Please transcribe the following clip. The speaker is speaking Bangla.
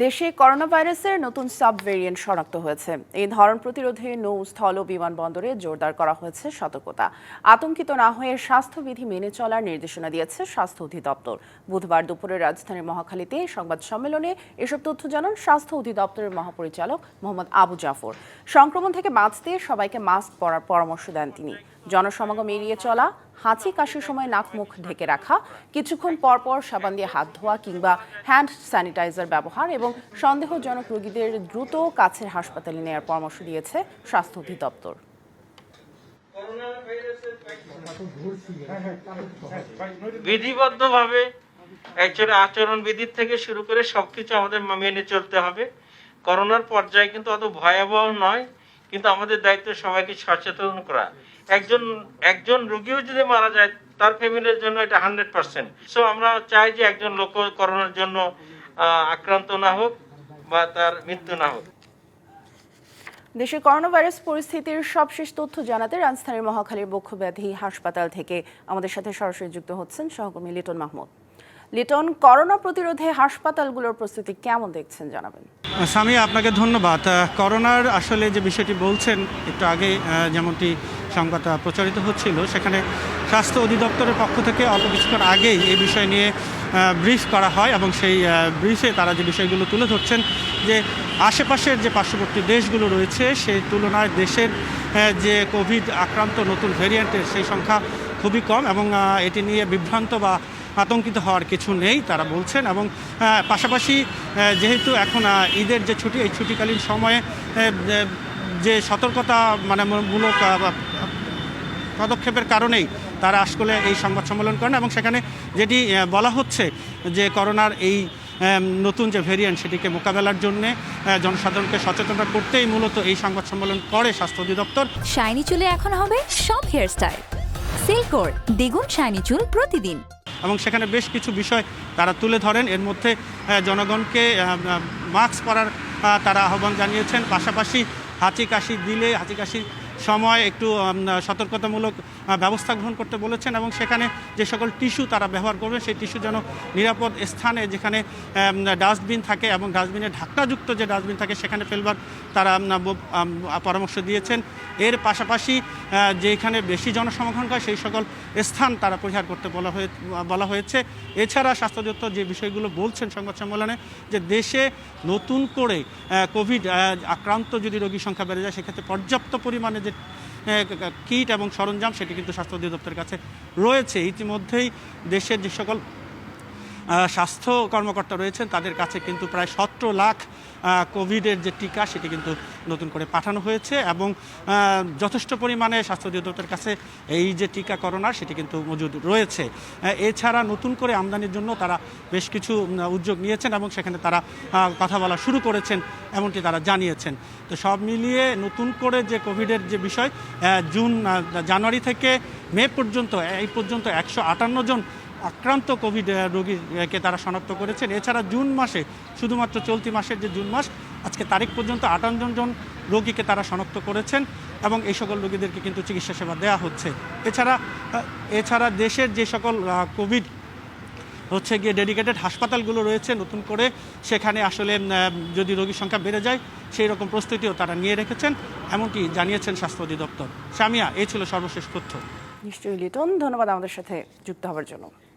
দেশে করোনা ভাইরাসের নতুন সাব ভেরিয়েন্ট শনাক্ত হয়েছে। এই ধরন প্রতিরোধে নৌ, স্থল ও বিমানবন্দরে জোরদার করা হয়েছে সতর্কতা। আতঙ্কিত না হয়ে স্বাস্থ্যবিধি মেনে চলার নির্দেশনা দিয়েছে স্বাস্থ্য অধিদপ্তর। বুধবার দুপুরে রাজধানীর মহাখালীতে সংবাদ সম্মেলনে এসব তথ্য জানান স্বাস্থ্য অধিদপ্তরের মহাপরিচালক মোহাম্মদ আবু জাফর। সংক্রমণ থেকে বাঁচতে সবাইকে মাস্ক পরার পরামর্শ দেন তিনি। জনসমাগম এড়িয়ে চলা, হাঁচি কাশির সময় নাক মুখ ঢেকে রাখা, কিছুক্ষণ পরপর সাবান দিয়ে হাত ধোয়া কিংবা হ্যান্ড স্যানিটাইজার ব্যবহার এবং সন্দেহজনক রোগীদের দ্রুত কাছের হাসপাতালে নেওয়ার পরামর্শ দিয়েছে স্বাস্থ্য অধিদপ্তর। বিধিবদ্ধভাবে একজন আচরণ বিধির থেকে শুরু করে সবকিছু আমাদের মেনে চলতে হবে। করোনার পর্যায়ে কিন্তু অত ভয়াবহ নয়, কিন্তু আমাদের দায়িত্ব সবাইকে সচেতন করা। একজন রোগীও যদি মারা যায় তার ফ্যামিলির জন্য এটা 100%। সো আমরা চাই যে একজন লোক করোনার জন্য আক্রান্ত না হোক বা তার মৃত্যু না হোক। দেশের করোনা ভাইরাস পরিস্থিতির সবশেষ তথ্য জানাতে রাজধানীর মহাখালীর বক্ষব্যাধি হাসপাতাল থেকে আমাদের সাথে সরাসরি যুক্ত হচ্ছেন সহকর্মী লিটন মাহমুদ। লিটন, করোনা প্রতিরোধে হাসপাতালগুলোর প্রস্তুতি কেমন দেখছেন জানাবেন। সামিয়া, আপনাকে ধন্যবাদ। করোনার আসলে যে বিষয়টি বলছেন একটু আগে যেমনটি সংবাদ প্রচারিত হচ্ছিল, সেখানে স্বাস্থ্য অধিদপ্তরের পক্ষ থেকে অল্প কিছুক্ষণ আগেই এই বিষয় নিয়ে ব্রিফ করা হয় এবং সেই ব্রিফে তারা যে বিষয়গুলো তুলে ধরছেন যে আশেপাশের যে পার্শ্ববর্তী দেশগুলো রয়েছে সেই তুলনায় দেশের যে কোভিড আক্রান্ত নতুন ভেরিয়েন্টের সেই সংখ্যা খুবই কম এবং এটি নিয়ে বিভ্রান্ত বা আতঙ্কিত হওয়ার কিছু নেই তারা বলছেন। এবং পাশাপাশি যেহেতু এখন ঈদের যে ছুটি, এই ছুটিকালীন সময়ে যে সতর্কতা মূলক পদক্ষেপের কারণেই তারা আসলে এই সংবাদ সম্মেলন করেন এবং সেখানে যেটি বলা হচ্ছে যে করোনার এই নতুন যে ভেরিয়েন্ট সেটিকে মোকাবেলার জন্য জনসাধারণকে সচেতনতা করতেই মূলত এই সংবাদ সম্মেলন করে স্বাস্থ্য অধিদপ্তর। শাইনি চুলে এখন হবে সব হেয়ার স্টাইল, সিল্কোর দ্বিগুণ শাইনি চুল প্রতিদিন। এবং সেখানে বেশ কিছু বিষয় তারা তুলে ধরেন। এর মধ্যে জনগণকে মাস্ক পরার তারা আহ্বান জানিয়েছেন। পাশাপাশি হাঁচি কাশির সময় একটু সতর্কতামূলক ব্যবস্থা গ্রহণ করতে বলেছেন এবং সেখানে যে সকল টিস্যু তারা ব্যবহার করবে সেই টিস্যু যেন নিরাপদ স্থানে, যেখানে ডাস্টবিন থাকে এবং ডাস্টবিনের ঢাকনাযুক্ত যে ডাস্টবিন থাকে সেখানে ফেলবার তারা পরামর্শ দিয়েছেন। এর পাশাপাশি যেখানে বেশি জনসমাগম হয় সেই সকল স্থান তারা পরিহার করতে বলা হয়েছে। এছাড়া স্বাস্থ্য অধিদপ্তর যে বিষয়গুলো বলছেন সংবাদ সম্মেলনে, যে দেশে নতুন করে কোভিড আক্রান্ত যদি রোগীর সংখ্যা বেড়ে যায় সেক্ষেত্রে পর্যাপ্ত পরিমাণে যে কিট এবং সরঞ্জাম সেটি কিন্তু স্বাস্থ্য অধিদপ্তরের কাছে রয়েছে। ইতিমধ্যেই দেশের যে সকল স্বাস্থ্য কর্মকর্তা রয়েছেন তাদের কাছে কিন্তু প্রায় 17 লাখ কোভিডের যে টিকা সেটি কিন্তু নতুন করে পাঠানো হয়েছে এবং যথেষ্ট পরিমাণে স্বাস্থ্য অধিদপ্তরের কাছে এই যে টিকা করোনার সেটি কিন্তু মজুদ রয়েছে। এছাড়া নতুন করে আমদানির জন্য তারা বেশ কিছু উদ্যোগ নিয়েছেন এবং সেখানে তারা কথা বলা শুরু করেছেন এমনটি তারা জানিয়েছেন। তো সব মিলিয়ে নতুন করে যে কোভিডের যে বিষয়, জানুয়ারি থেকে মে পর্যন্ত এই পর্যন্ত 158 জন আক্রান্ত কোভিড রোগীকে তারা শনাক্ত করেছেন। এছাড়া জুন মাসে, শুধুমাত্র চলতি মাসের যে জুন মাস, আজকে তারিখ পর্যন্ত 58 জন রোগীকে তারা শনাক্ত করেছেন এবং এই সকল রোগীদেরকে কিন্তু চিকিৎসা সেবা দেওয়া হচ্ছে। এছাড়া দেশের যে সকল কোভিড গিয়ে ডেডিকেটেড হাসপাতালগুলো রয়েছে নতুন করে, সেখানে আসলে যদি রোগীর সংখ্যা বেড়ে যায় সেই রকম প্রস্তুতিও তারা নিয়ে রেখেছেন এমনটি জানিয়েছেন স্বাস্থ্য অধিদপ্তর। সামিয়া, এই ছিল সর্বশেষ তথ্য। নিশ্চয়ই লিটন, ধন্যবাদ আমাদের সাথে যুক্ত হওয়ার জন্য।